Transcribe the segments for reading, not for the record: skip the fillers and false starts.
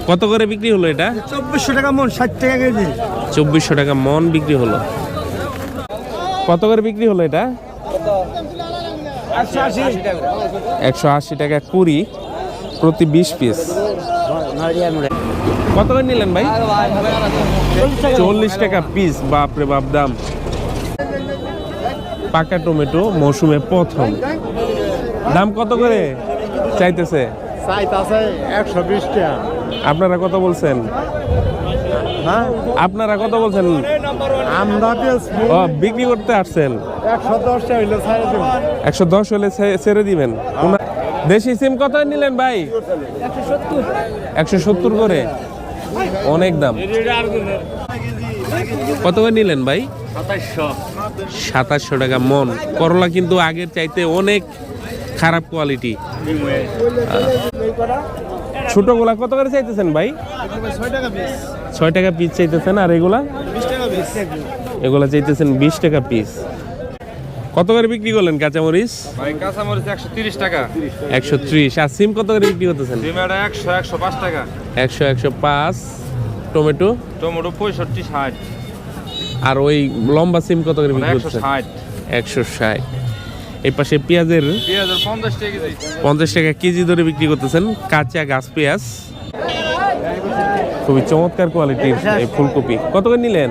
কত করে বিক্রি হলো এটা? 2400 টাকা মন, 60 টাকা কেজি। 2400 টাকা মন বিক্রি হলো। কত করে বিক্রি হলো এটা? 180 টাকা কুড়ি প্রতি 20 পিস। কত করে নিলেন ভাই? 40 টাকা পিস। বাপরে বাপ দাম। পাকা টমেটো মৌসুমে প্রথম। দাম কত করে চাইতেছে? 120 টাকা। আপনারা কত বলছেন? হ্যাঁ, আপনারা কত বলছেন? আমরা ও বিক্রি করতে আসছেন। 110 টাকা হইলো ছাড়ে দেব। 110 হলে ছেড়ে দিবেন। দেশি সিম কত নিলেন ভাই? 170 করে। অনেক দাম। কত করে নিলেন ভাই? 2700 টাকা মন। করলা কিন্তু আগের চাইতে অনেক খারাপ কোয়ালিটি। ছোটগুলা কত করে চাইতেছেন ভাই? 6 টাকা পিস চাইতেছেন। আর এগুলা? এগুলা চাইতেছেন 20 টাকা পিস। কত করে বিক্রি করলেন কাঁচামরিচ? ভাই কাঁচামরিচ 130 টাকা। 130। আর সিম কত করে বিক্রি করতেছেন? সিম এটা 100 105 টাকা। 100 105। টমেটো? টমেটো 65 60। আর ওই লম্বা সিম কত করে বিক্রি করতেছেন? 160। 160। এই পাশে পেঁয়াজের 50 টাকা কেজি। 50 টাকা কেজি ধরে বিক্রি করতেছেন কাঁচা গাছ পেঁয়াজ। খুবই চমৎকার কোয়ালিটির এই ফুলকপি। কত করে নিলেন?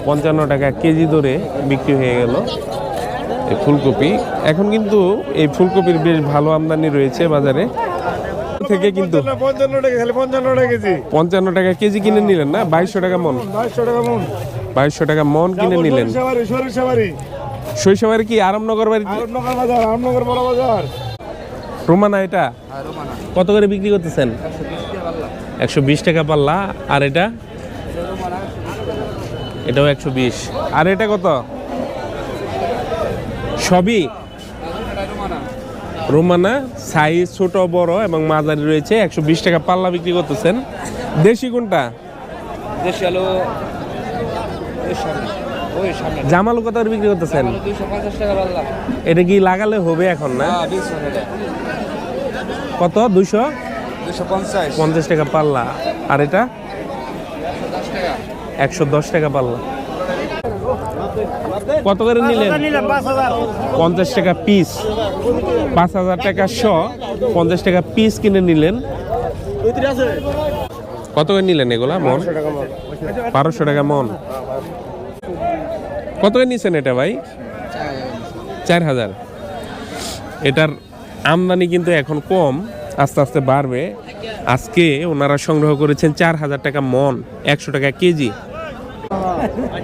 55 টাকা কেজি ধরে বিক্রি হয়ে গেল এই ফুলকপি। এখন কিন্তু এই ফুলকপির বেশ ভালো আমদানি রয়েছে বাজারে থেকে। কিন্তু 55 টাকা খালি 55 টাকা কেজি। 55 টাকা কেজি কিনে নিলেন না? 2200 টাকা মন। 2200 টাকা মন। 2200 টাকা মন কিনে নিলেন। শৈশবের কি আরামনগর বাড়ি? আরামনগর বাজার, আরামনগর বড় বাজার। রোমানা এটা কত করে বিক্রি করতেছেন? 120 টাকা পাল্লা। আর এটা? এটাও 120। আর এটা কত? সবই রোমানা। সাইজ ছোট বড় এবং মাঝারি রয়েছে। 120 টাকা পাল্লা বিক্রি করতেছেন। দেশি কোনটা? দেশি আলু ওই সামনে। জামালু কত করে বিক্রি করতেছেন? 250 টাকা পাল্লা। এটা কি লাগালে হবে এখন না? কত? 250 টাকা পাল্লা। আর এটা? 110 টাকা পাল্লা। কত করে নিলেন? 50 টাকা পিস। 5000 টাকা শ 50 টাকা পিস কিনে নিলেন। কত করে নিলেন এগুলা মন? 1200 টাকা মন। কত করে নিছেন এটা ভাই? 4000। এটার আমদানি কিন্তু এখন কম, আস্তে আস্তে বাড়বে। আজকে ওনারা সংগ্রহ করেছেন 4000 টাকা মন, 100 টাকা কেজি।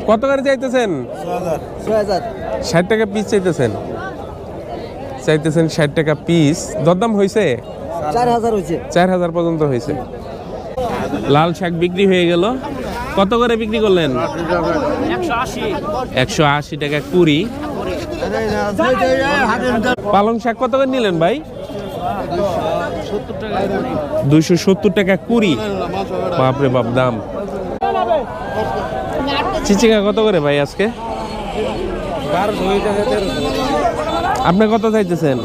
কত করে চাইতেছেন? 60 টাকা পিস চাইতেছেন। 60 টাকা পিস। দরদাম হয়েছে? 4000 হইছে। 4000 পর্যন্ত হয়েছে। লাল শাক বিক্রি হয়ে গেল। কত করে বিক্রি করলেন? 180 টাকা কুড়ি। পালং শাক কত করে নিলেন ভাই? 270 টাকা কুড়ি। বাপরে বাপ দাম। চিচিঙ্গা কত করে ভাই আজকে? আপনি কত চাইতেছেন?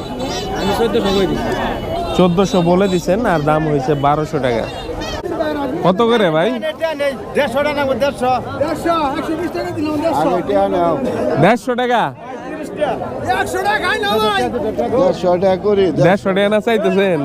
1400 বলে দিছেন আর দাম হয়েছে 1200 টাকা। কত করে ভাই? 150 টাকা। 150 টাকা। 100 টাকা না ভাই। 150 টাকা না চাইতেছেন?